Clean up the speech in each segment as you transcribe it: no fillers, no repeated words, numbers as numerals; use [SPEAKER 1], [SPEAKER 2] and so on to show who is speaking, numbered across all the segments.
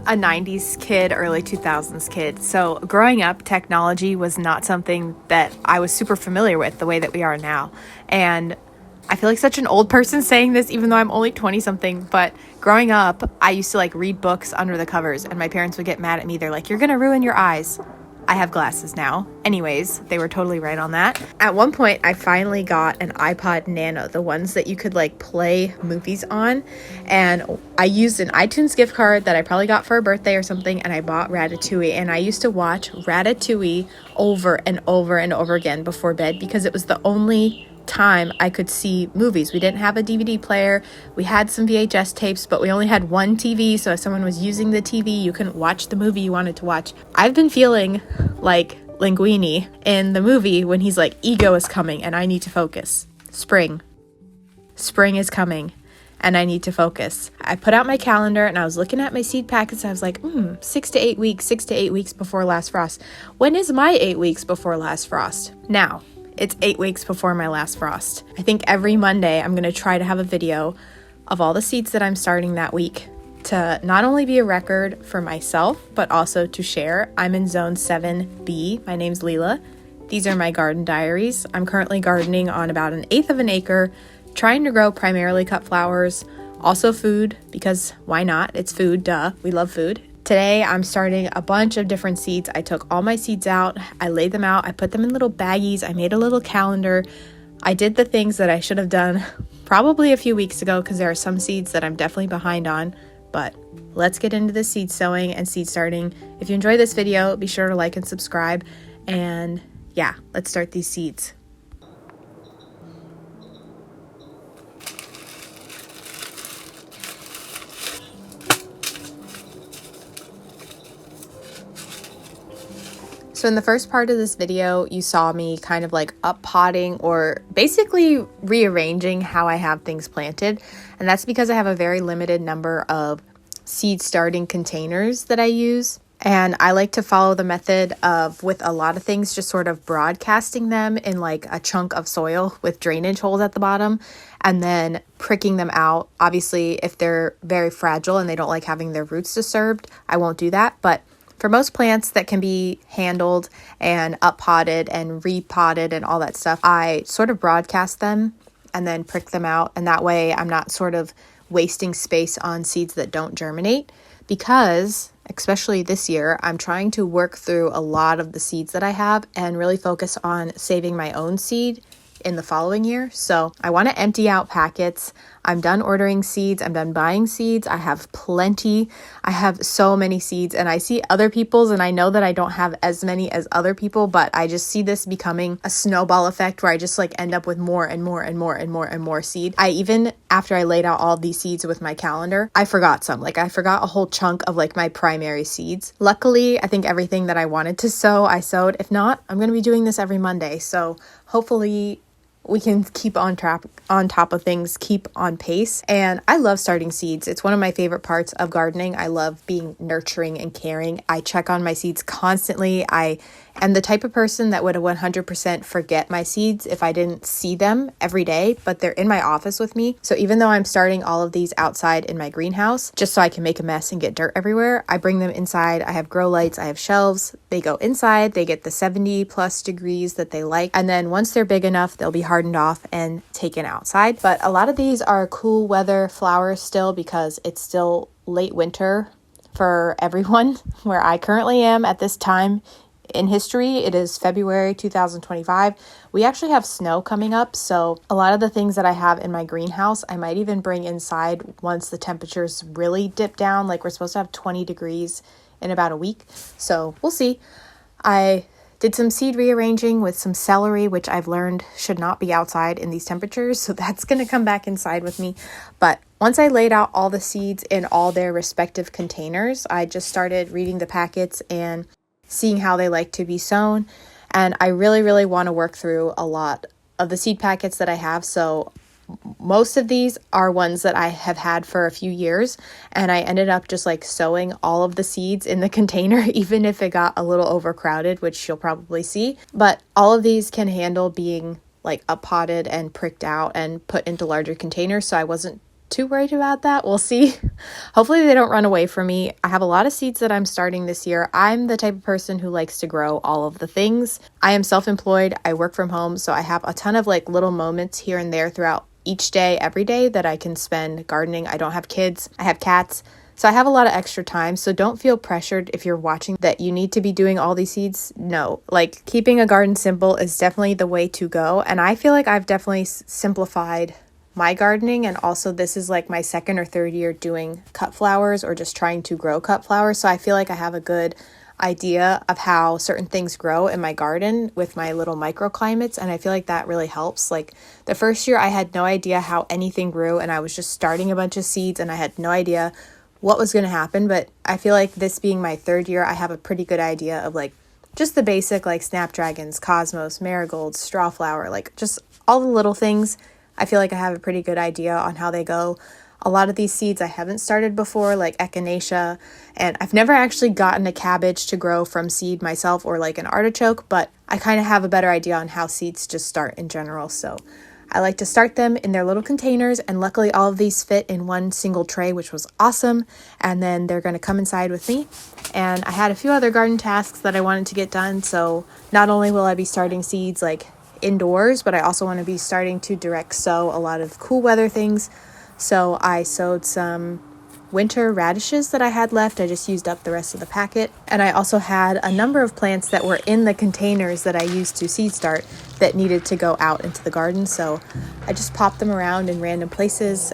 [SPEAKER 1] a 90s kid, early 2000s kid. So growing up, technology was not something that I was super familiar with the way that we are now. And I feel like such an old person saying this, even though I'm only 20 something. But growing up, I used to like read books under the covers, and my parents would get mad at me. They're like, "You're going to ruin your eyes." I have glasses now. Anyways, they were totally right on that. At one point, I finally got an iPod Nano, the ones that you could like play movies on. And I used an iTunes gift card that I probably got for a birthday or something, and I bought Ratatouille. And I used to watch Ratatouille over and over and over again before bed because it was the only time I could see movies. We didn't have a DVD player. We had some VHS tapes, but we only had one TV, so if someone was using the TV, you couldn't watch the movie you wanted to watch. I've been feeling like Linguini in the movie when he's like, ego is coming and I need to focus. Spring is coming and I need to focus. I put out my calendar and I was looking at my seed packets. I was like, 6 to 8 weeks before last frost. When is my 8 weeks before last frost? Now, it's 8 weeks before my last frost. I think every Monday I'm going to try to have a video of all the seeds that I'm starting that week to not only be a record for myself, but also to share. I'm in zone 7B. My name's Leela. These are my garden diaries. I'm currently gardening on about 1/8 of an acre, trying to grow primarily cut flowers, also food, because why not? It's food, duh. We love food. Today, I'm starting a bunch of different seeds. I took all my seeds out, I laid them out, I put them in little baggies, I made a little calendar. I did the things that I should have done probably a few weeks ago because there are some seeds that I'm definitely behind on. But let's get into the seed sowing and seed starting. If you enjoy this video, be sure to like and subscribe. And yeah, let's start these seeds. So in the first part of this video, you saw me kind of like up potting or basically rearranging how I have things planted. And that's because I have a very limited number of seed starting containers that I use. And I like to follow the method of, with a lot of things, just sort of broadcasting them in like a chunk of soil with drainage holes at the bottom and then pricking them out. Obviously, if they're very fragile and they don't like having their roots disturbed, I won't do that. But for most plants that can be handled and up potted and repotted and all that stuff, I sort of broadcast them and then prick them out. And that way I'm not sort of wasting space on seeds that don't germinate, because especially this year, I'm trying to work through a lot of the seeds that I have and really focus on saving my own seed in the following year. So I want to empty out packets. I'm done ordering seeds. I'm done buying seeds. I have plenty. I have so many seeds, and I see other people's, and I know that I don't have as many as other people, but I just see this becoming a snowball effect where I just like end up with more and more and more and more and more seed. I even, after I laid out all these seeds with my calendar, I forgot some. Like I forgot a whole chunk of like my primary seeds. Luckily, I think everything that I wanted to sow, I sowed. If not, I'm going to be doing this every Monday. So hopefully we can keep on top of things, keep on pace. And I love starting seeds. It's one of my favorite parts of gardening. I love being nurturing and caring. I check on my seeds constantly. I am the type of person that would 100% forget my seeds if I didn't see them every day, but they're in my office with me. So even though I'm starting all of these outside in my greenhouse, just so I can make a mess and get dirt everywhere, I bring them inside. I have grow lights, I have shelves. They go inside, they get the 70 plus degrees that they like. And then once they're big enough, they'll be hardened off and taken outside. But a lot of these are cool weather flowers still because it's still late winter for everyone where I currently am at this time in history. It is February 2025. We actually have snow coming up, so a lot of the things that I have in my greenhouse, I might even bring inside once the temperatures really dip down. Like we're supposed to have 20 degrees in about a week, so we'll see. I did some seed rearranging with some celery, which I've learned should not be outside in these temperatures, so that's going to come back inside with me. But once I laid out all the seeds in all their respective containers, I just started reading the packets and seeing how they like to be sown. And I really, really want to work through a lot of the seed packets that I have. So most of these are ones that I have had for a few years, and I ended up just like sowing all of the seeds in the container, even if it got a little overcrowded, which you'll probably see. But all of these can handle being like up potted and pricked out and put into larger containers. So I wasn't too worried about that. We'll see. Hopefully they don't run away from me. I have a lot of seeds that I'm starting this year. I'm the type of person who likes to grow all of the things. I am self-employed. I work from home, so I have a ton of like little moments here and there throughout each day, every day that I can spend gardening. I don't have kids. I have cats. So I have a lot of extra time. So don't feel pressured if you're watching that you need to be doing all these seeds. No, like keeping a garden simple is definitely the way to go. And I feel like I've definitely simplified my gardening, and also this is like my second or third year doing cut flowers or just trying to grow cut flowers, so I feel like I have a good idea of how certain things grow in my garden with my little microclimates, and I feel like that really helps. Like the first year I had no idea how anything grew, and I was just starting a bunch of seeds and I had no idea what was going to happen, but I feel like this being my third year, I have a pretty good idea of like just the basic like snapdragons, cosmos, marigolds, strawflower, like just all the little things. I feel like I have a pretty good idea on how they go. A lot of these seeds I haven't started before, like echinacea, and I've never actually gotten a cabbage to grow from seed myself or like an artichoke, but I kind of have a better idea on how seeds just start in general. So I like to start them in their little containers, and luckily all of these fit in one single tray, which was awesome. And then they're going to come inside with me. And I had a few other garden tasks that I wanted to get done. So not only will I be starting seeds like indoors, but I also want to be starting to direct sow a lot of cool weather things. So I sowed some winter radishes that I had left. I just used up the rest of the packet. And I also had a number of plants that were in the containers that I used to seed start that needed to go out into the garden. So I just popped them around in random places.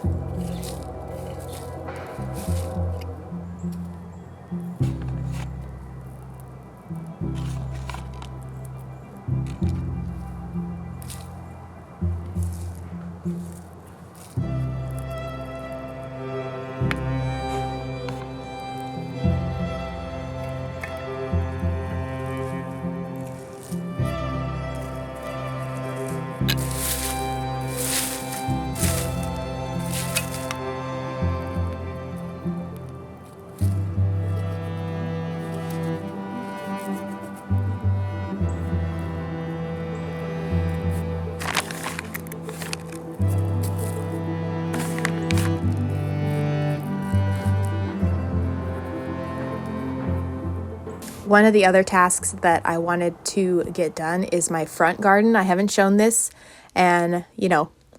[SPEAKER 1] One of the other tasks that I wanted to get done is my front garden. I haven't shown this, and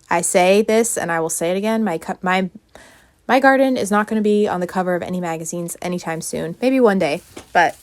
[SPEAKER 1] I say this and I will say it again. My garden is not going to be on the cover of any magazines anytime soon. Maybe one day, but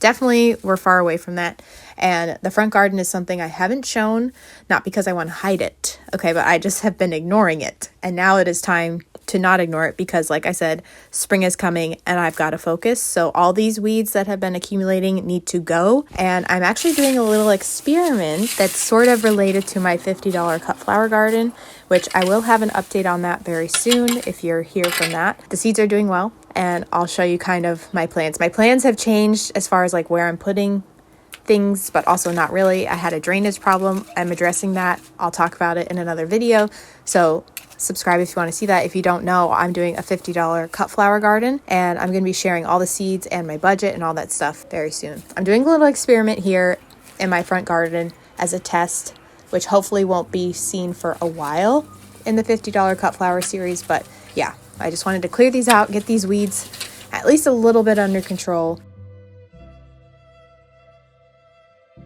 [SPEAKER 1] definitely we're far away from that. And the front garden is something I haven't shown, not because I want to hide it, okay, but I just have been ignoring it. And now it is time to not ignore it because, like I said, spring is coming and I've got to focus. So all these weeds that have been accumulating need to go. And I'm actually doing a little experiment that's sort of related to my $50 cut flower garden, which I will have an update on that very soon if you're here from that. The seeds are doing well, and I'll show you kind of my plans. My plans have changed as far as like where I'm putting things, but also not really. I had a drainage problem. I'm addressing that. I'll talk about it in another video. So subscribe if you want to see that. If you don't know, I'm doing a $50 cut flower garden, and I'm going to be sharing all the seeds and my budget and all that stuff very soon. I'm doing a little experiment here in my front garden as a test, which hopefully won't be seen for a while in the $50 cut flower series. But yeah, I just wanted to clear these out, get these weeds at least a little bit under control.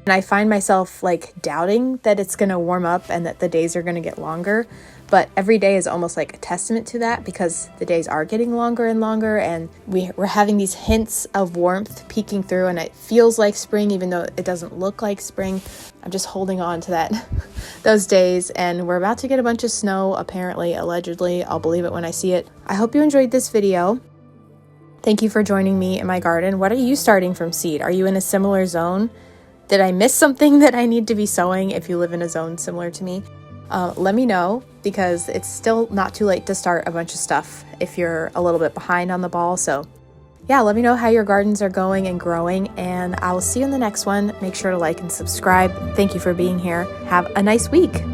[SPEAKER 1] And I find myself like doubting that it's going to warm up and that the days are going to get longer. But every day is almost like a testament to that, because the days are getting longer and longer, and we're having these hints of warmth peeking through, and it feels like spring even though it doesn't look like spring. I'm just holding on to that those days, and we're about to get a bunch of snow, apparently, allegedly. I'll believe it when I see it. I hope you enjoyed this video. Thank you for joining me in my garden. What are you starting from seed? Are you in a similar zone? Did I miss something that I need to be sowing if you live in a zone similar to me? Let me know, because it's still not too late to start a bunch of stuff if you're a little bit behind on the ball. So yeah, let me know how your gardens are going and growing, and I will see you in the next one. Make sure to like and subscribe. Thank you for being here. Have a nice week.